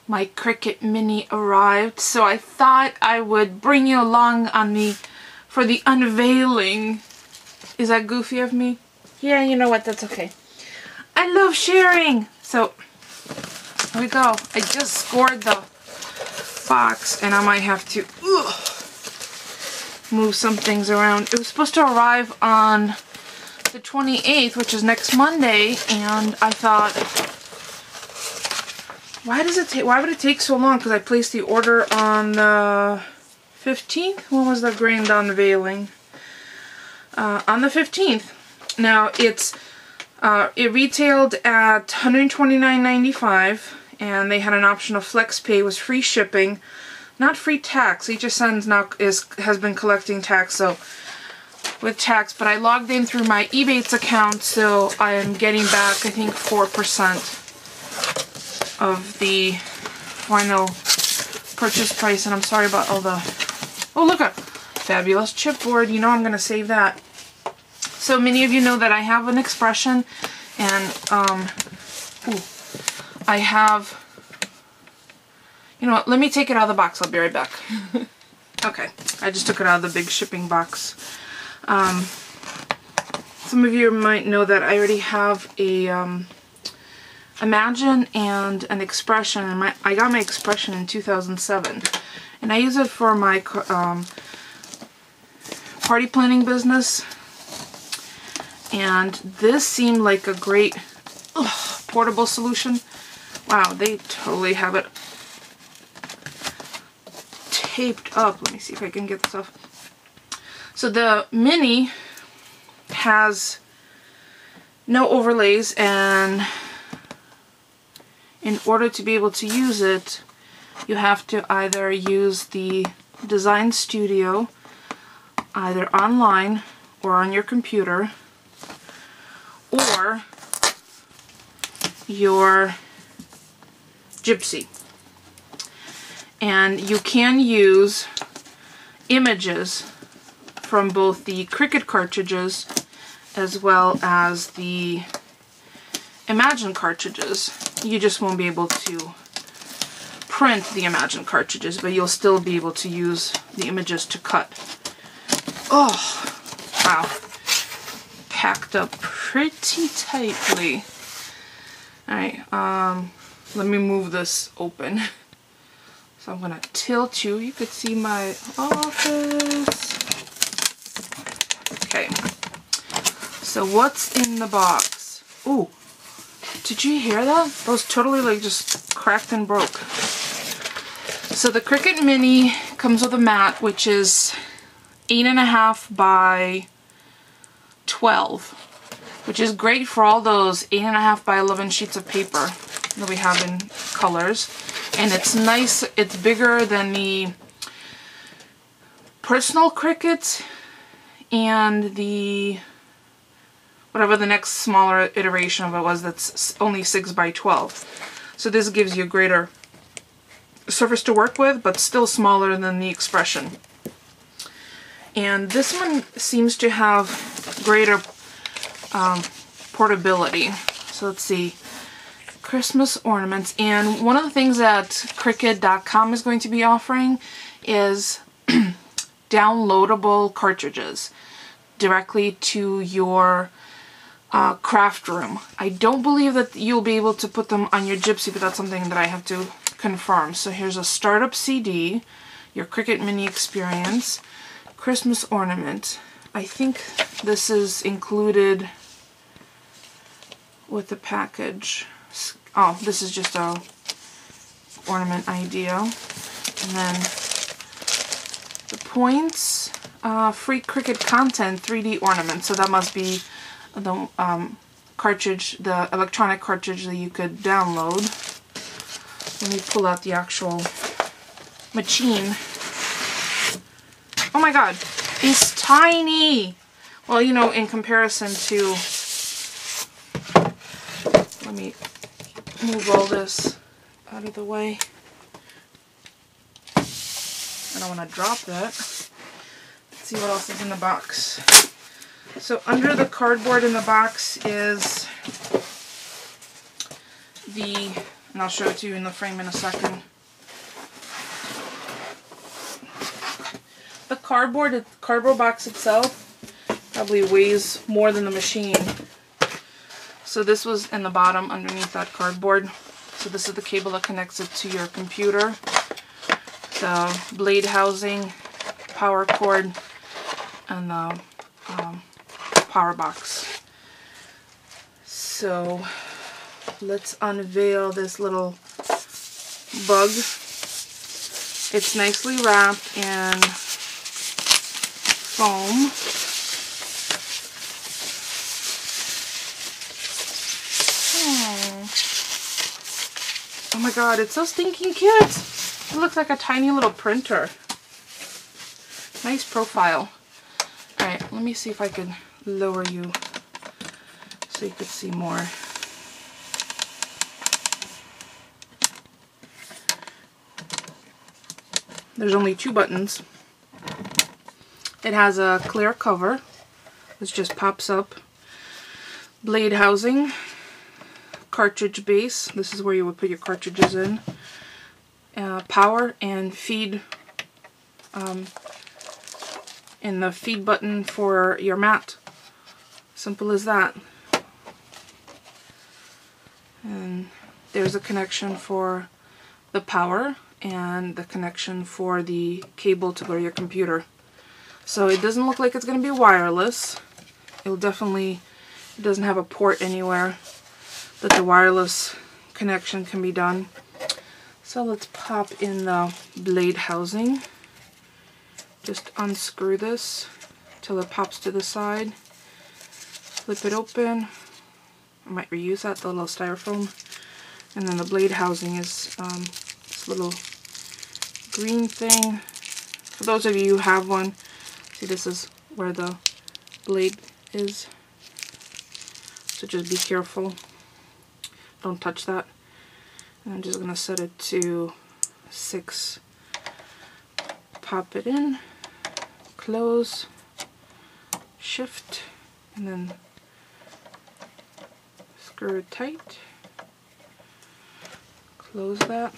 my Cricut Mini arrived, so I thought I would bring you along for the unveiling. Is that goofy of me? Yeah, you know what, that's okay. I love sharing! So, here we go. I just scored the box, and I might have to move some things around. It was supposed to arrive on the 28th, which is next Monday, and I thought, why would it take so long? Because I placed the order on the 15th. When was the grand unveiling? On the 15th. Now it retailed at $129.95, and they had an option of flex pay with free shipping, not free tax. HSN's now has been collecting tax, so with tax. But I logged in through my Ebates account, so I am getting back, I think, 4% of the final purchase price. And I'm sorry about all the... Oh, look, a fabulous chipboard. You know I'm going to save that. So many of you know that I have an expression, and I have... You know what, let me take it out of the box. I'll be right back. Okay, I just took it out of the big shipping box. Some of you might know that I already have a Imagine and an expression, and I got my expression in 2007, and I use it for my party planning business, and this seemed like a great portable solution. Wow, they totally have it taped up. Let me see if I can get this off. So the Mini has no overlays, and in order to be able to use it, you have to either use the Design Studio either online or on your computer, or your Gypsy. And you can use images from both the Cricut cartridges as well as the Imagine cartridges. You just won't be able to print the Imagine cartridges, but you'll still be able to use the images to cut. Oh, wow. Packed up pretty tightly. Alright, let me move this open. So I'm gonna tilt you. You could see my office. Okay. So what's in the box? Ooh. Did you hear that? That was totally like just cracked and broke. So the Cricut Mini comes with a mat, which is 8.5 by 12, which is great for all those 8.5 by 11 sheets of paper that we have in colors. And it's nice, it's bigger than the personal Cricut and the whatever the next smaller iteration of it was, that's only 6 by 12. So this gives you a greater surface to work with, but still smaller than the expression. And this one seems to have greater portability. So let's see. Christmas ornaments. And one of the things that Cricut.com is going to be offering is downloadable cartridges directly to your craft room. I don't believe that you'll be able to put them on your Gypsy, but that's something that I have to confirm. So here's a startup CD, your Cricut Mini Experience, Christmas ornament. I think this is included with the package. Oh, this is just a ornament idea. And then the points, free Cricut content 3D ornament. So that must be the cartridge, the electronic cartridge that you could download. Let me pull out the actual machine. Oh my god, it's tiny! Well, you know, in comparison to... Let me move all this out of the way. I don't want to drop that. Let's see what else is in the box. So under the cardboard in the box is the And I'll show it to you in the frame in a second. The cardboard box itself probably weighs more than the machine. So this was in the bottom underneath that cardboard. So this is the cable that connects it to your computer. The blade housing, power cord, and the power box. So let's unveil this little bug. It's nicely wrapped in foam. Oh my god, it's so stinking cute. It looks like a tiny little printer. Nice profile. Alright, let me see if I can lower you so you could see more. There's only 2 buttons. It has a clear cover, which just pops up. Blade housing. Cartridge base. This is where you would put your cartridges in. Power and feed. And the feed button for your mat. Simple as that. And there's a connection for the power and the connection for the cable to go to your computer. So it doesn't look like it's going to be wireless. It doesn't have a port anywhere that the wireless connection can be done. So let's pop in the blade housing. Just unscrew this till it pops to the side. Flip it open. I might reuse that, the little styrofoam. And then the blade housing is this little green thing. For those of you who have one, see, this is where the blade is. So just be careful. Don't touch that. And I'm just going to set it to 6. Pop it in. Close. Shift. And then screw it tight. Close that.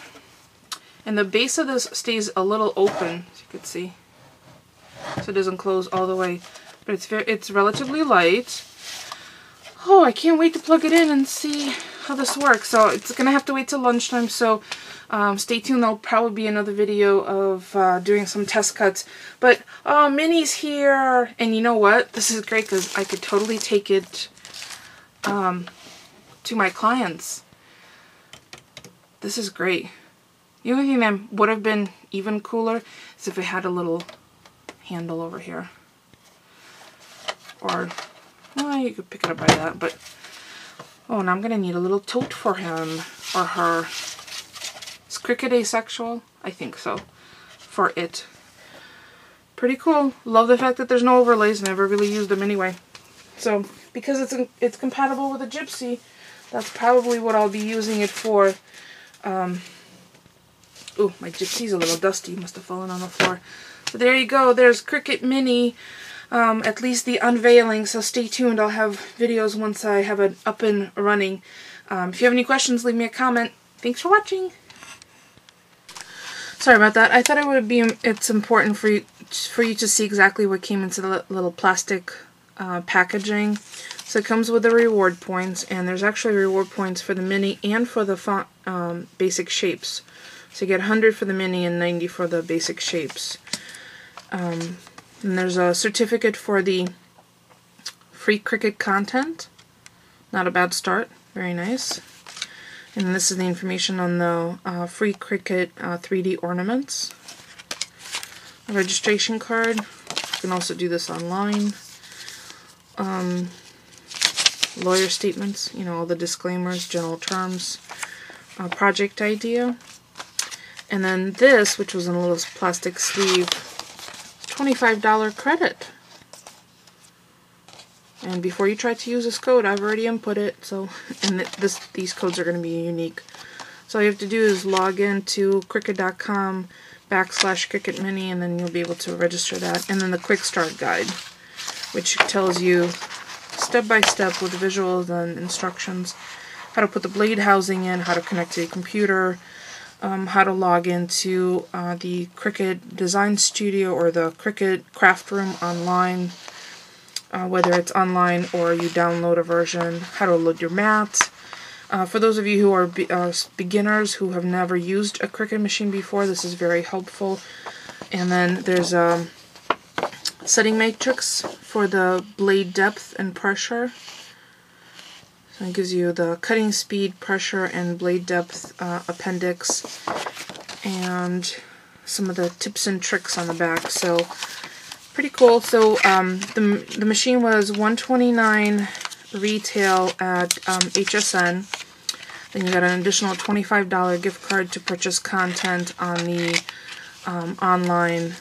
And the base of this stays a little open, as you can see. So it doesn't close all the way. But it's relatively light. Oh, I can't wait to plug it in and see how this works. So it's going to have to wait till lunchtime, so stay tuned. There'll probably be another video of doing some test cuts. But, oh, Minnie's here! And you know what? This is great because I could totally take it to my clients. This is great. The only thing that would have been even cooler is if it had a little handle over here. Or, well, you could pick it up by that, but oh, and I'm going to need a little tote for him or her. Is Cricut asexual? I think so. For it. Pretty cool. Love the fact that there's no overlays. Never really used them anyway. So, because it's compatible with a Gypsy, that's probably what I'll be using it for. Oh, my Gypsy's a little dusty. Must have fallen on the floor. So there you go. There's Cricut Mini. At least the unveiling, so stay tuned. I'll have videos once I have it up and running. If you have any questions, leave me a comment. Thanks for watching. Sorry about that. I thought it's important for you to see exactly what came into the little plastic packaging. So it comes with the reward points, and there's actually reward points for the Mini and for the font basic shapes. So you get 100 for the Mini and 90 for the basic shapes. And there's a certificate for the free Cricut content. Not a bad start. Very nice. And this is the information on the free Cricut 3D ornaments. A registration card. You can also do this online. Lawyer statements. You know, all the disclaimers, general terms. Project idea. And then this, which was in a little plastic sleeve, $25 credit. And before you try to use this code, I've already input it, so, and these codes are going to be unique. So all you have to do is log in to Cricut.com/Cricut Mini, and then you'll be able to register that. And then the quick start guide, which tells you step by step with visuals and instructions how to put the blade housing in, how to connect to your computer, how to log into the Cricut Design Studio or the Cricut Craft Room online, whether it's online or you download a version, how to load your mats. For those of you who are beginners who have never used a Cricut machine before, this is very helpful. And then there's a setting matrix for the blade depth and pressure. So it gives you the cutting speed, pressure, and blade depth appendix, and some of the tips and tricks on the back. So pretty cool. So the machine was $129 retail at HSN. Then you got an additional $25 gift card to purchase content on the online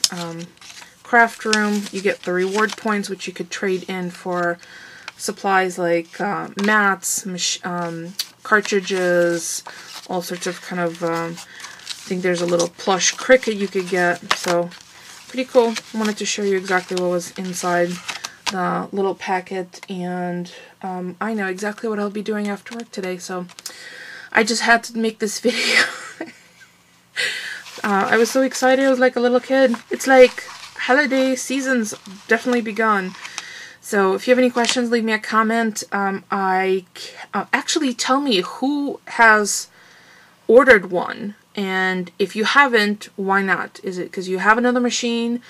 craft room. You get the reward points, which you could trade in for supplies like mats, cartridges, all sorts of kind of, I think there's a little plush Cricut you could get. So pretty cool. I wanted to show you exactly what was inside the little packet, and I know exactly what I'll be doing after work today, so I just had to make this video. I was so excited. I was like a little kid. It's like holiday season's definitely begun. So if you have any questions, leave me a comment. Actually tell me who has ordered one, and if you haven't, why not? Is it because you have another machine,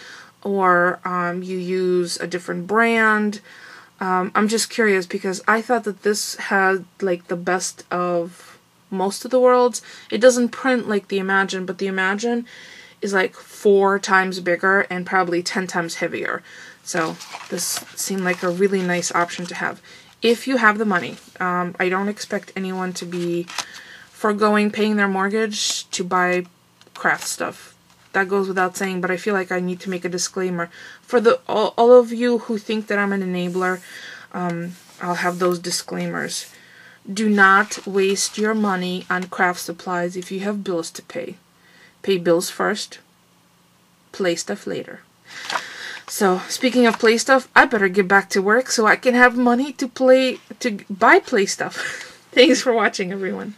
or you use a different brand? I'm just curious, because I thought that this had like the best of most of the worlds. It doesn't print like the Imagine, but the Imagine is like 4 times bigger and probably 10 times heavier. So this seemed like a really nice option to have if you have the money. I don't expect anyone to be foregoing paying their mortgage to buy craft stuff. That goes without saying, but I feel like I need to make a disclaimer. For all of you who think that I'm an enabler, I'll have those disclaimers. Do not waste your money on craft supplies if you have bills to pay. Pay bills first, play stuff later. So, speaking of play stuff, I better get back to work so I can have money to buy play stuff. Thanks for watching, everyone.